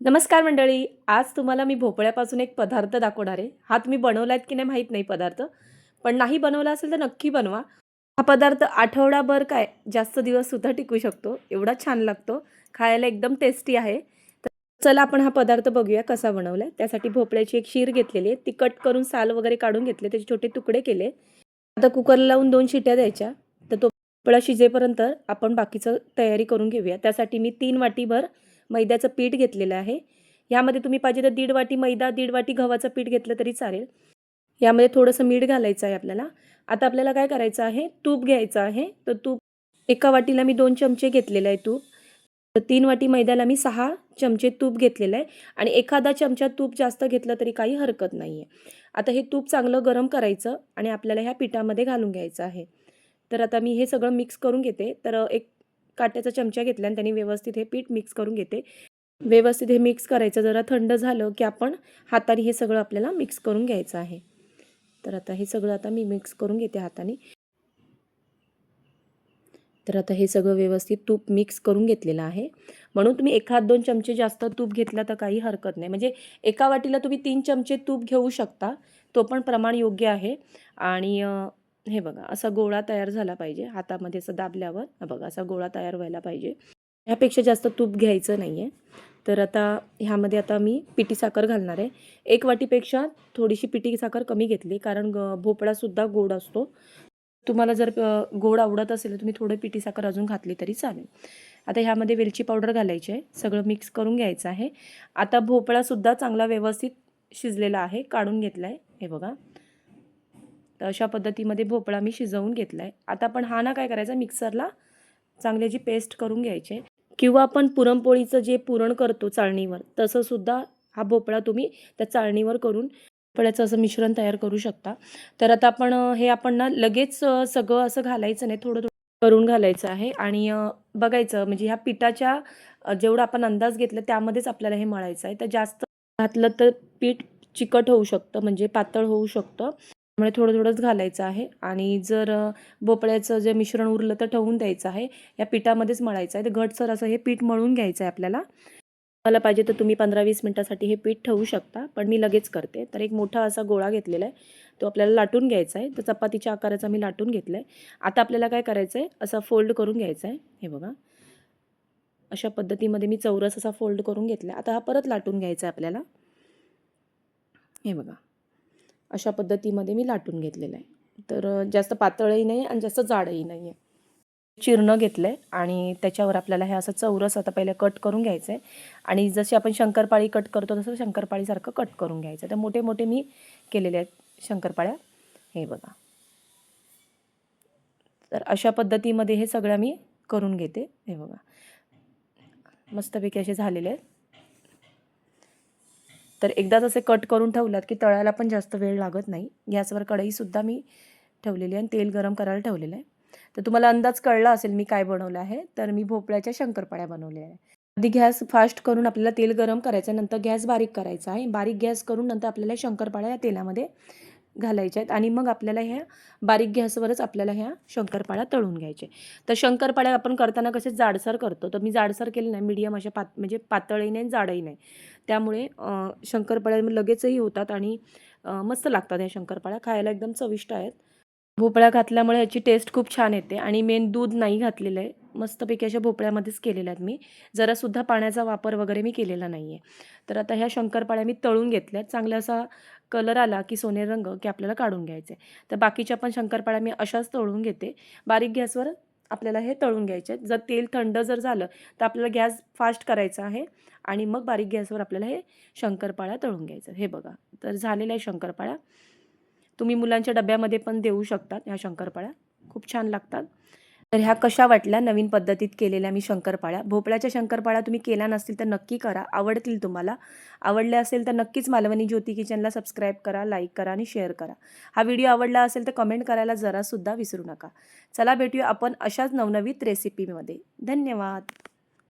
नमस्कार मंडळी. आज तुम्हाला मी भोपळ्यापासून एक पदार्थ दाखवणार आहे. हा तुम्ही बनवलात की नाही माहीत नाही पदार्थ. पण नाही बनवला असेल तर नक्की बनवा. हा पदार्थ आठवडाभर काय जास्त दिवस सुद्धा टिकू शकतो. एवढा छान लागतो. खायला एकदम टेस्टी आहे. तर चला आपण हा पदार्थ बघूया कसा बनवलाय. त्यासाठी भोपळ्याची एक शीर घेतलेली आहे. ती कट करून साल वगैरे काढून घेतले. त्याचे छोटे तुकडे केले. आता कुकरला लावून 2 शिट्या द्यायच्या. तर तो भोपळा शिजेपर्यंत आपण बाकीचं तयारी करून घेऊया. त्यासाठी मी 3 वाटीभर मैद्याचं पीठ घेतलेलं आहे. यामध्ये तुम्ही पाहिजे तर 1.5 वाटी मैदा, 1.5 वाटी गव्हाचं पीठ घेतलं तरी चालेल. यामध्ये थोडंसं मीठ घालायचं आहे आपल्याला. आता आपल्याला काय करायचं आहे, तूप घ्यायचं आहे. तर तूप एका वाटीला मी 2 चमचे घेतलेलं आहे तूप. तर 3 वाटी मैद्याला मी 6 चमचे तूप घेतलेलं आहे आणि एखादा चमचा तूप जास्त घेतलं तरी काही हरकत नाही आहे. आता हे तूप चांगलं गरम करायचं आणि आपल्याला ह्या पिठामध्ये घालून घ्यायचं आहे. तर आता मी हे सगळं मिक्स करून घेते. तर एक काट्याचा चमचा घेतला आणि त्याने व्यवस्थित हे पीठ मिक्स करून घेते. व्यवस्थित हे मिक्स करायचं. जरा थंड झालं की आपण हाताने हे सगळं आपल्याला मिक्स करून घ्यायचं आहे. तर आता हे सगळं आता मी मिक्स करून घेते हाताने. तर आता हे सगळं व्यवस्थित तूप मिक्स करून घेतलेलं आहे. म्हणून तुम्ही 1-2 चमचे जास्त तूप घेतला तर काही हरकत नाही. म्हणजे एका वाटीला तुम्ही 3 चमचे तूप घेऊ शकता. तो पण प्रमाण योग्य आहे. आणि हे बघा असा गोळा तयार झाला पाहिजे. हातामध्ये असं दाबल्यावर बघा असा गोळा तयार व्हायला पाहिजे. ह्यापेक्षा जास्त तूप घ्यायचं नाही आहे. तर आता ह्यामध्ये आता मी पिठी साखर घालणार आहे. 1 वाटीपेक्षा थोडीशी पिठी साखर कमी घेतली कारण भोपळासुद्धा गोड असतो. तुम्हाला जर गोड आवडत असेल तर तुम्ही थोडं पिठी साखर अजून घातली तरी चालेल. आता ह्यामध्ये वेलची पावडर घालायची आहे. सगळं मिक्स करून घ्यायचं आहे. आता भोपळासुद्धा चांगला व्यवस्थित शिजलेला आहे. काढून घेतला आहे. हे बघा. तर अशा पद्धतीमध्ये भोपळा मी शिजवून घेतला आहे. आता आपण हा ना काय करायचा मिक्सरला चांगली याची पेस्ट करून घ्यायची आहे. किंवा आपण पुरणपोळीचं जे पुरण करतो चाळणीवर तसं सुद्धा हा भोपळा तुम्ही त्या चाळणीवर करून भोपळ्याचं असं मिश्रण तयार करू शकता. तर आता आपण हे आपण ना लगेच सगळं असं घालायचं नाही. थोडं थोडं करून घालायचं आहे आणि बघायचं म्हणजे ह्या पिठाच्या जेवढा आपण अंदाज घेतला त्यामध्येच आपल्याला हे मळायचं आहे. तर जास्त घातलं तर पीठ चिकट होऊ शकतं म्हणजे पातळ होऊ शकतं. त्यामुळे थोडं थोडंच घालायचं आहे आणि जर भोपळ्याचं जे मिश्रण उरलं तर ठेवून द्यायचं आहे. या पिठामध्येच मळायचं आहे. तर घटसर असं हे पीठ मळून घ्यायचं आहे आपल्याला. मला पाहिजे तर तुम्ही 15-20 मिनिटासाठी हे पीठ ठेवू शकता. पण मी लगेच करते. तर एक मोठा असा गोळा घेतलेला आहे. तो आपल्याला लाटून घ्यायचा आहे. तर चपातीच्या आकाराचा मी लाटून घेतला आहे. आता आपल्याला काय करायचं आहे असा फोल्ड करून घ्यायचा आहे. हे बघा. अशा पद्धतीमध्ये मी चौरस असा फोल्ड करून घेतला. आता हा परत लाटून घ्यायचा आहे आपल्याला. हे बघा. अशा पद्धतीमध्ये मी लाटून घेतलेलं आहे. तर जास्त पातळही नाही आणि जास्त जाडही नाही आहे. चिरणं घेतलं आहे आणि त्याच्यावर आपल्याला हे असं चौरस आता पहिले कट करून घ्यायचं आहे आणि जशी आपण शंकरपाळी कट करतो तसं शंकरपाळीसारखं कट करून घ्यायचं. तर मोठे मोठे मी केलेले आहेत शंकरपाळ्या. हे बघा. तर अशा पद्धतीमध्ये हे सगळं मी करून घेते. हे बघा. मस्तपैकी असे झालेले आहेत. तर एकदाच असे कट करून ठेवलात की तळायला पण जास्त वेळ लागत नाही. गॅसवर कढईसुद्धा मी ठेवलेली आहे आणि तेल गरम करायला ठेवलेलं आहे. तर तुम्हाला अंदाज कळला असेल मी काय बनवलं आहे. तर मी भोपळ्याच्या शंकरपाळ्या बनवल्या आहे. आधी गॅस फास्ट करून आपल्याला तेल गरम करायचं आहे. नंतर गॅस बारीक करायचा आहे. बारीक गॅस करून नंतर आपल्याला शंकरपाळ्या या तेलामध्ये घालायच्या आहेत आणि मग आपल्याला ह्या बारीक गॅसवरच आपल्याला ह्या शंकरपाळ्या तळून घ्यायच्या. तर शंकरपाळ्या आपण करताना कसे जाडसर करतो. तर मी जाडसर केले नाही. मीडियम अशा म्हणजे पातळही नाही जाडही नाही. त्यामुळे शंकरपाळ्या लगेचही होतात आणि मस्त लागतात ह्या शंकरपाळ्या. खायला एकदम चविष्ट आहेत. भोपळा घातल्यामुळे याची टेस्ट खूप छान येते आणि मेन दूध नाही घातलेलं आहे. मस्तपैकी अशा भोपळ्यामध्येच केलेल्या आहेत मी. जरासुद्धा पाण्याचा वापर वगैरे मी केलेला नाही आहे. तर आता ह्या शंकरपाळ्या मी तळून घेतल्या आहेत. चांगला असा कलर आला की सोनेरी रंग की आपल्याला काढून घ्यायचे. तर बाकीच्या पण शंकरपाळ्या मी अशाच तळून घेते. बारीक गॅसवर आपल्याला हे तळून घ्यायचे आहेत. जर तेल थंड जर झालं तर आपल्याला गॅस फास्ट करायचा आहे आणि मग बारीक गॅसवर आपल्याला हे शंकरपाळ्या तळून घ्यायचं. हे बघा. तर झालेल्या आहे शंकरपाळ्या. तुम्ही मुलांच्या डब्यामध्ये पण देऊ शकतात ह्या शंकरपाळ्या. खूप छान लागतात. तर ह्या कशा वाटल्या नवीन पद्धतीत केलेल्या मी शंकरपाळ्या. भोपळ्याच्या शंकरपाळ्या तुम्ही केल्या नसतील तर नक्की करा. आवडतील तुम्हाला. आवडल्या असेल तर नक्कीच मालवणी ज्योती किचनला सबस्क्राईब करा, लाईक करा आणि शेअर करा. हा व्हिडिओ आवडला असेल तर कमेंट करायला जरासुद्धा विसरू नका. चला भेटूया आपण अशाच नवनवीन रेसिपीमध्ये. धन्यवाद.